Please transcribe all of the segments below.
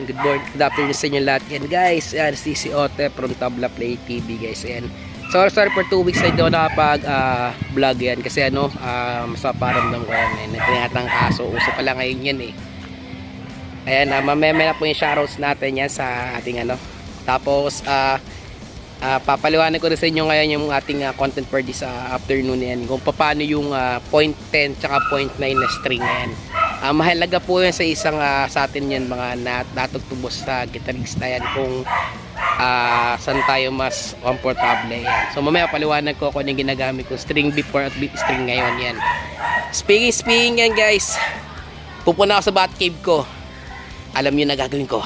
Ayan, good morning, good afternoon sa inyo lahat. Ayan guys, ayan, si Ote from Tabla Play TV guys. Ayan. Sorry for 2 weeks na hindi ako nakapag vlog yan. Kasi ano, sa paramdam ko yan. Tinatang aso, uso pa lang ngayon yan eh. Ayan, mamaya na po yung shoutouts natin yan sa ating ano. Tapos, papaliwanag ko rin sa inyo ngayon yung ating content for this afternoon yan. Kung paano yung point 10 tsaka point 9 na string yan. Mahalaga po yan sa isang sa atin yan mga natutubos sa gitarista yan kung saan tayo mas komportable yan. So mamaya paliwanag ko kung ano yung ginagamit ko string before at string ngayon yan. Speaking yan guys, pupunta ako sa bat cave ko. Alam nyo na gagawin ko.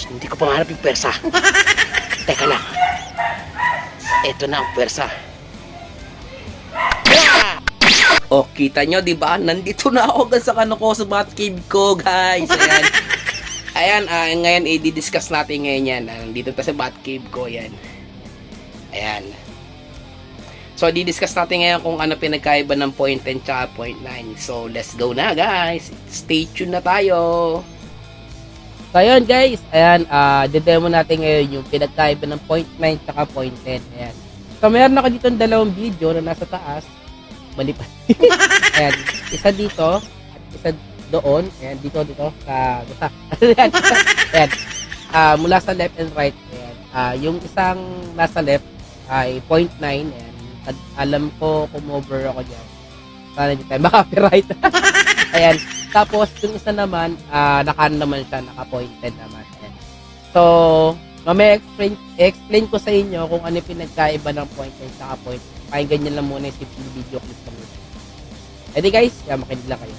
Hindi ko pangarap yung pwersa. Teka lang. Ito na ang pwersa. Oh, kita nyo, di ba? Nandito na ako sa sa bat cave ko, guys. Ayan. Ngayon i-discuss natin ngayon yan. Nandito tayo sa bat cave ko, yan. Ayan. So, di-discuss natin ngayon kung ano pinagkaiba ng point 10 tsaka point 9. So, let's go na, guys. Stay tuned na tayo. So, ayun, guys. Ayan, didemo natin ngayon yung pinagkaiba ng point 9 tsaka point 10. Ayan. So, meron ako dito dalawang video na nasa taas. Malipat. Ayan, isa dito at isa doon. Ayan, dito sa ayan, ayan. Mula sa left and right. Ayan. Yung isang nasa left ay 0.9. Ayan. Alam ko kumover ako diyan. Sana hindi tayo makapiright. Ayan. Tapos yung isa naman naka naman siya, naka 0.10 naman. Ayan. So, mamaya explain ko sa inyo kung ano pinagkaiba ng 0.10 sa 0.9. Pakinggan nyo lang muna yung simple video clip kami. Ready guys? Makinig lang kayo.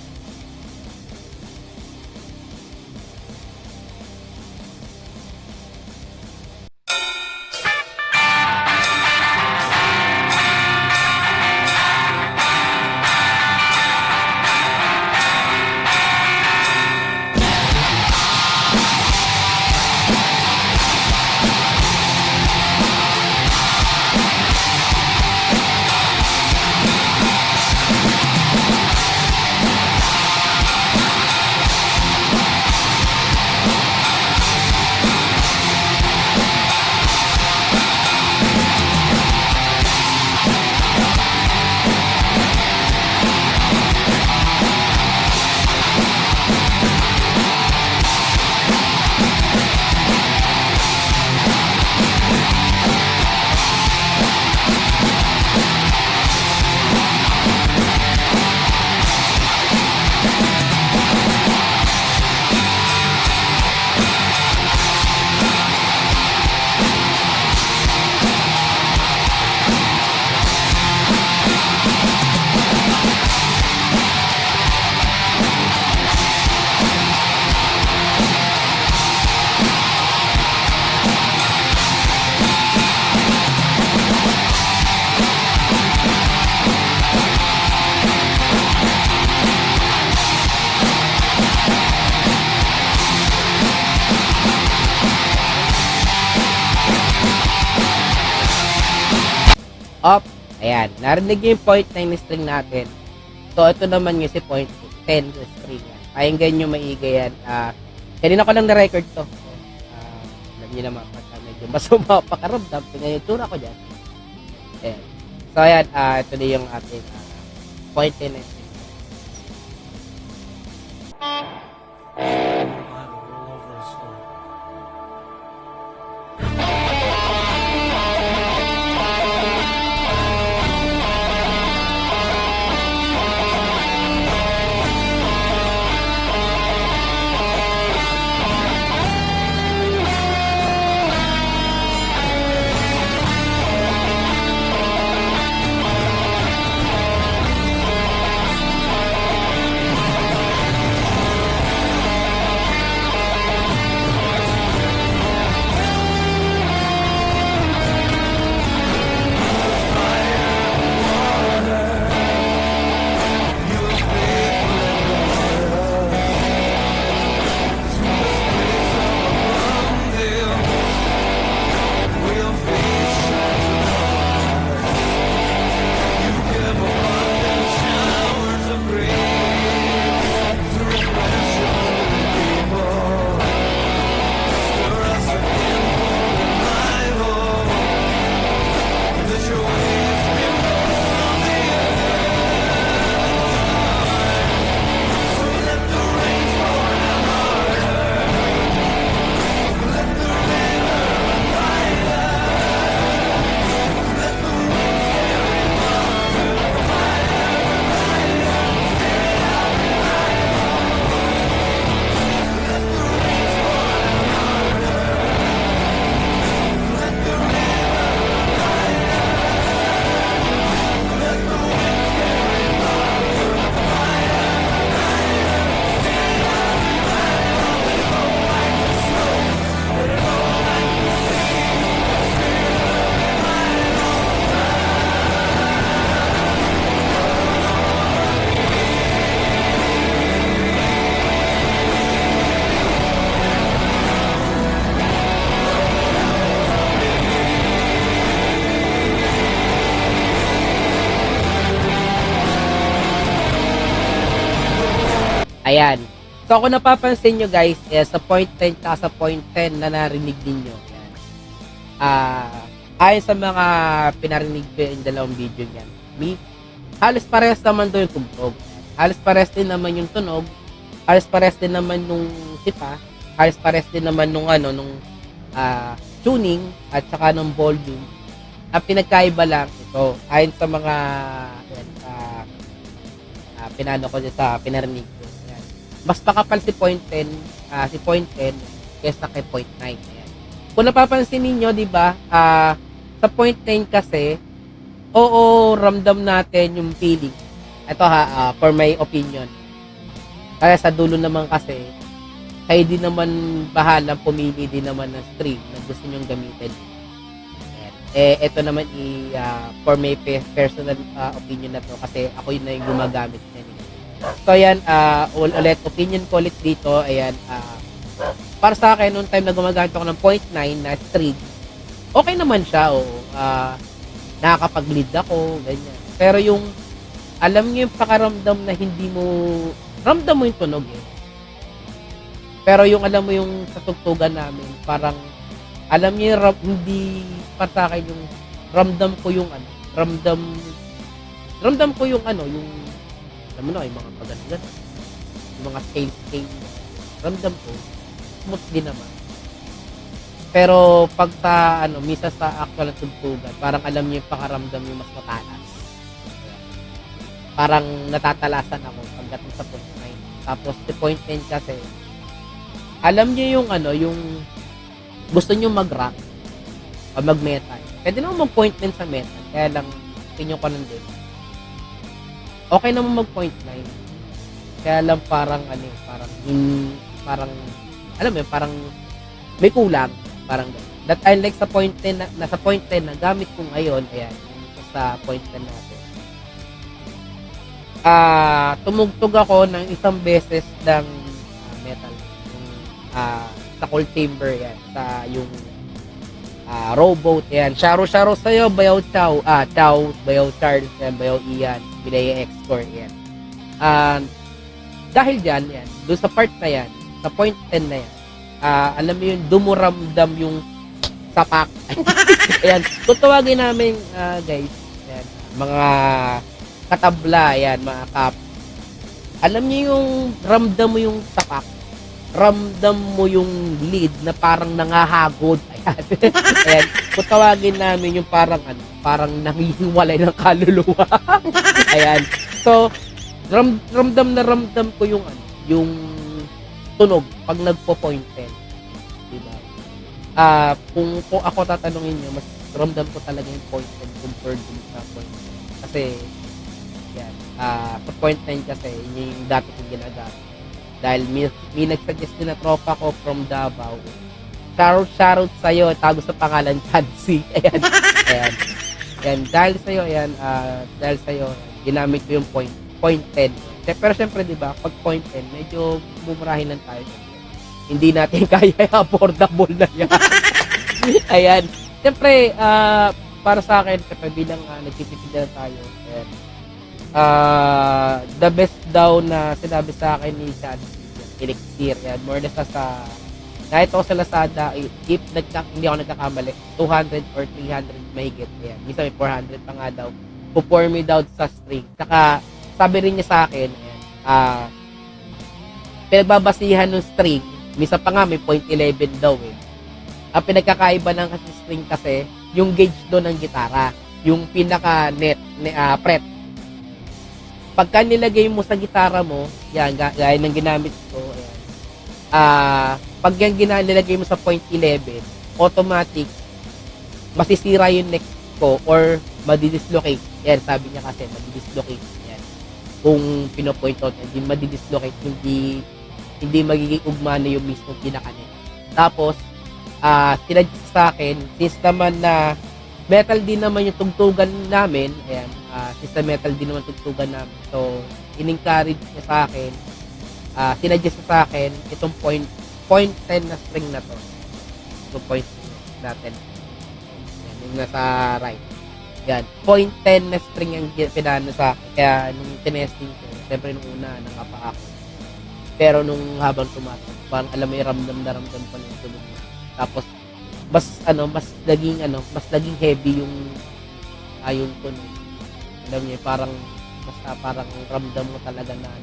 Up. Ayan. Narinig yung point 9 na string natin. So, ito naman yung si point 10 na string yan. Pakinggan nyo maigi yan. Kanina ko lang na-record to. Alam nyo naman, pagka medyo masama pakaramdam. Tingnan yung tura ko dyan. Ayan. So, ayan. Ito na yung ating point 10 na string. Ayan. So kung napapansin nyo guys, sa point 10 at sa point 10 na narinig ninyo, yan. Ayon sa mga pinarinig ko yung dalawang video niyan, halos parehas naman doon yung tugtog. Halos parehas din naman yung tunog. Halos parehas din naman nung sipa. Halos parehas din naman nung tuning at saka nung volume. Ang pinagkaiba lang ito, ayon sa mga pinano ko sa pinarinig ko. Yan. Mas makapal si point 10, kaysa kay point 9. Yan. Kung napapansin niyo, 'di ba? Sa point 9 kasi, oo, ramdam natin yung feeling. Ito for my opinion. Kaya sa dulo naman kasi, kayo din naman bahala pumili din naman ng string na gusto nyong gamitin. Ito naman for my personal opinion na to kasi ako yun na yung gumagamit niyan. So yan, ulit opinion ko ulit dito, ayan, para sa akin noong time na gumagamit ako ng 0.9 na string, okay naman siya, nakakapag-lead ako, ganyan. Pero yung alam niyo yung pakaramdam na hindi mo ramdam mo yung tunog pero yung alam mo yung sa tugtugan namin, parang alam niyo hindi para sa akin yung ramdam ko yung ramdam ko yung yung alam mo na yung mga pagano yung mga scale ramdam ko smooth din naman. Pero pag sa misa sa actual na tugtugan, parang alam niyo yung pakaramdam yung mas matalas. Parang natatalasan ako pagdating sa point 9. Tapos si point 10 kasi alam niyo yung yung gusto niyo mag-rock o mag-metal. Pwede naman mag-point 9 sa metal. Kaya lang opinion ko lang din. Okay naman mag-point 9. Kaya lang parang parang alam mo parang may kulang, parang that I like sa point 10 na sa point 10 na gamit ko ngayon, ayan, sa point 10 natin. Tumugtog ako ng isang beses ng metal sa cold chamber yan, sa yung rowboat yan. Sharo sa'yo, bayaw chow, bayaw Charles yan, bayaw Ian, Bilaya X-Core yan. Dahil dyan yan, doon sa part na yan, sa point 10 na yan, alam mo yun, dumuramdam yung sapak. Ayan, tutawagin namin guys, yan, mga katabla, yan, mga kap. Alam niyo yung ramdam mo yung tapak, ramdam mo yung lead na parang nangahagod. Ayan. Ayan, kung tawagin namin yung parang parang nangihiwalay ng kaluluwa. Ayan. So, ramdam na ramdam ko yung yung tunog pag nagpo-point 10. Diba? Kung ako tatanungin niyo, mas ramdam ko talaga yung point 10 compared sa point 10. Kasi yan, sa point 9 kasi yun yung dati kong ginagamit. Dahil may nagsuggest din na tropa ko from Davao. Shoutout sa'yo, tago sa pangalan, Chadsy. Ayan. Ayan. Dahil sa'yo, ginamit ko yung point 10. Pero syempre, di ba, pag point 10, medyo bumurahin lang tayo. Hindi natin kaya affordable na yan. Ayan. Syempre, para sa akin, bilang nagtitipid na tayo, ayan, the best daw na sinabi sa akin ni Chad Elixir, yan, more or less sa nakita ko sa Lazada, if hindi ako nagkakamali, 200 or 300 mahigit, yan, minsan may 400 pa nga daw, pupour me daw sa string. Saka sabi rin niya sa akin, pinagbabasihan ng string, minsan pa nga may 0.11 daw ang pinagkakaiba ng kasi string kasi yung gauge doon ng gitara, yung pinaka fret. Pagka nilagay mo sa gitara mo, yan, gaya ng ginamit ko, ayan. Pag yan nilagay mo sa 0.11, automatic, masisira yung neck ko or madidislocate. Yan, sabi niya kasi, madidislocate. Yan. Kung pinopoint out, hindi madidislocate, hindi magiging ugma na yung mismo pinaka-neck. Tapos, sinadjust sa akin, since naman na metal din naman yung tugtugan namin, ayan, since metal din naman tugtugan namin, so in-encourage niya sa akin, sinadjust sa akin itong point 10 na string na to, itong point natin, yan, yung nasa right, yan, point 10 na string yung pinano sa akin. Kaya nung tinesting ko, siyempre nung una nangapa ako, Pero nung habang tumatak, parang alam mo yung ramdam na ramdam pa ng tunog mo. Tapos mas naging heavy yung tunog. Alam niyo, parang parang ramdam mo talaga na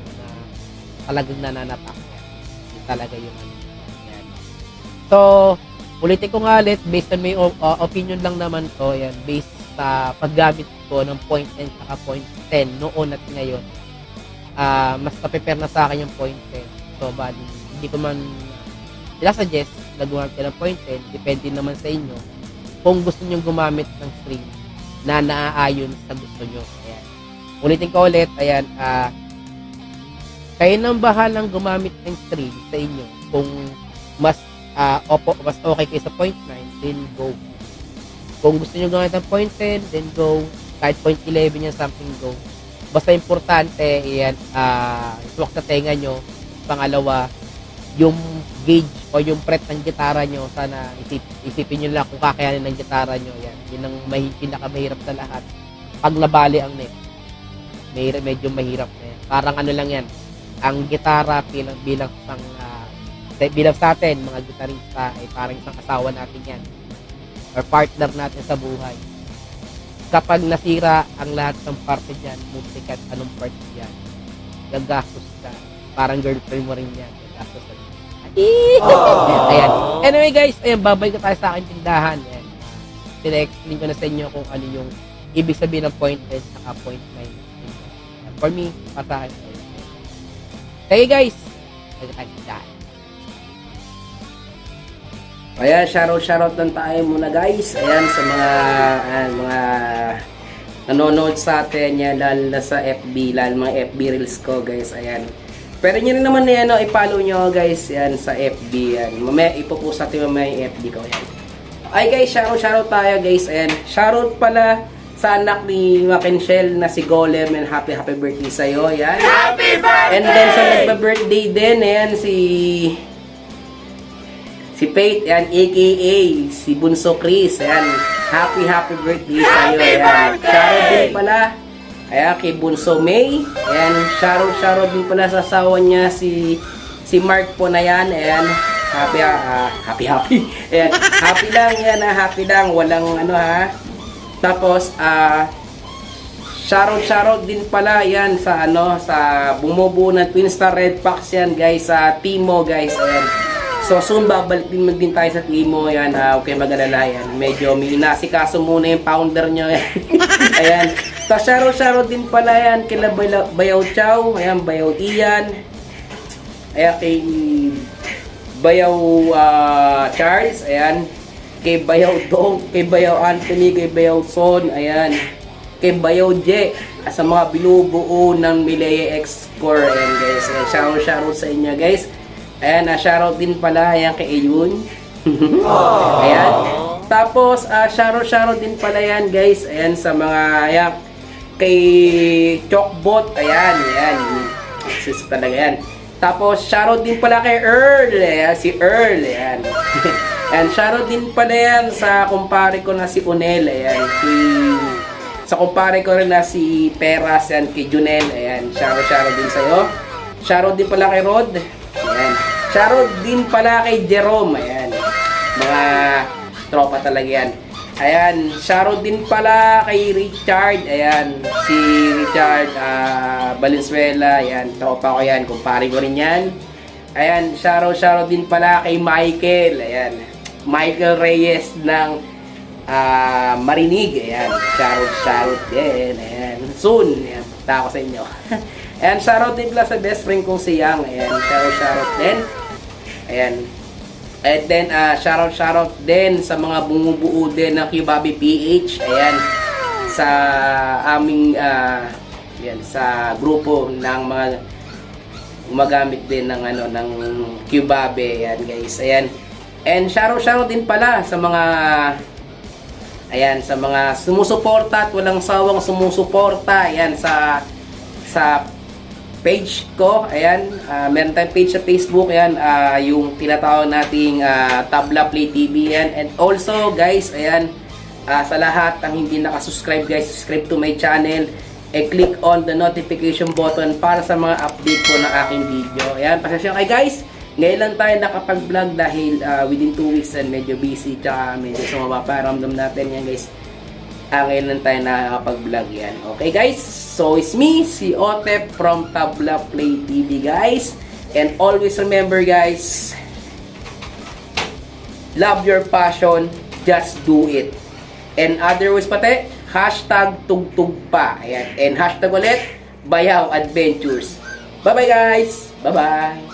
talagang nananapak yan. Yun talaga yung yan. So, ulitin ko nga ulit, based on my opinion lang naman to, yan, based sa paggamit ko ng point 10 saka point 10 noon at ngayon, mas na-prepare na sa akin yung point 10. So, bali, hindi ko man suggest na gumamit ka ng point 10, depende naman sa inyo kung gusto nyo gumamit ng string na naaayon sa gusto nyo. Ayan. Ulitin ko ulit, ayan, kayo nang bahalang gumamit ng string sa inyo. Kung mas okay kayo sa point 9, then go. Kung gusto nyo gumamit ng point 10, then go. Kahit point 11 yan, something go. Basta importante, ayan, swak sa tenga nyo. Pangalawa, yung gauge o yung fret ng gitara nyo, sana isipin nyo lang kung kakayanin ng gitara nyo. Yan. Yun ang pinakamahirap sa lahat. Pag nabali ang neck, medyo mahirap na yan. Parang ano lang yan, ang gitara bilang sa atin, mga gitarista, ay parang isang asawa natin yan. Or partner natin sa buhay. Kapag nasira ang lahat ng parte dyan, musikat, anong part dyan, gagastos ka. Parang girlfriend mo rin yan. Gagastos ka. Ayan. Anyway guys, ayan, babay ko tayo sa aking tindahan. Ayan. Pina-explain ko na sa inyo kung ano yung ibig sabihin ng point 10 saka point 9. For me, para sa akin. Okay guys, tayo tayo tindahan. Ayan, shoutout lang tayo muna guys. Ayan, sa mga nanonood sa atin, yan, lalo na sa FB, lalo mga FB Reels ko guys. Ayan. Pero nyo naman na yan, i-follow nyo guys, yan, sa FB, yan. Mamaya, ipopost natin mamaya yung FB ko, yan. Ay guys, shoutout tayo guys, ayan. Shoutout pala sa anak ni Makenshel na si Golem, and happy birthday sa'yo, yan. Happy birthday! And then sa nagpa-birthday din, ayan, si Faith, yan, aka si Bunso Chris, ayan. Happy birthday sa'yo, ayan. Shoutout din pala, ayan, kay Bunso May. Ayan, shoutout din pala sa asawa niya, si Mark po na yan. Ayan, happy. Ayan, happy lang yan, happy lang. Walang ano ha. Tapos, shoutout din pala yan sa sa bumubuo ng Twin Star Red Fox yan guys, sa Timo guys. Ayan. So soon babalik din tayo sa Timo yan. Okay, mag-alala yan. Medyo may nasikaso muna yung founder nyo. Ayan. So shoutout din pala yan kila Bayaw Chow. Ayan, Bayaw Ian. Ayan, kay Bayaw Charles. Ayan. Kay Bayaw Dong, kay Bayaw Anthony, kay Bayaw Son. Ayan. Kay Bayaw J. Sa mga binubuo ng Milea X-Core. Ayan guys. Ayan, shoutout sa inyo guys. Ayan, shoutout din pala yan kay Ayun. Ayan. Tapos, shoutout din pala yan guys. Ayan, sa mga, ayan, kay Chokbot. Ayan, ayan. Sis talaga yan. Tapos, shoutout din pala kay Earl. Ayan, si Earl. Ayan. Ayan, shoutout din pala yan sa kumpare ko na si Unel. Ayan, sa kumpare ko rin na si Peras. Ayan, kay Junel. Ayan, shoutout din sa'yo. Shoutout din pala kay Rod. Ayan. Shoutout din pala kay Jerome. Ayan. Mga tropa talaga yan. Ayan. Shoutout din pala kay Richard. Ayan. Si Richard Valenzuela. Ayan. Tropa ko yan. Kumpare ko rin yan. Ayan. Shoutout din pala kay Michael. Ayan. Michael Reyes ng Marinig. Ayan. Shoutout din. Ayan. Soon. Ayan. Punta ako sa inyo. Ayan, shoutout din pala sa best friend kong si Yang. Ayan, shoutout din. Ayan. And then, shoutout din sa mga bumubuo din ng Q-Bobby PH. Ayan, sa aming, yan, sa grupo ng mga gumagamit din ng, ng Q-Bobby. Ayan, guys. Ayan. And shoutout din pala sa mga, ayan, sa mga sumusuporta at walang sawang sumusuporta. Ayan, sa page ko, ayan, meron tayong page sa Facebook, ayan, yung tinatawag nating Tabla Play TV, yan. And also, guys, ayan, sa lahat ang hindi nakasubscribe, guys, subscribe to my channel. click on the notification button para sa mga update po ng aking video. Ayan, pasensya kayo guys. Ngayon lang tayo nakapag-vlog dahil within 2 weeks and medyo busy tsaka medyo sumaba pa ramdam natin yan guys. Ngayon lang tayo nakapag-vlog yan. Okay guys, so it's me, si Otep from Tabla Play TV guys. And always remember guys, love your passion, just do it. And otherwise pati, hashtag tugtog pa. Ayan. And hashtag ulit, Bayaw Adventures. Bye-bye guys! Bye-bye!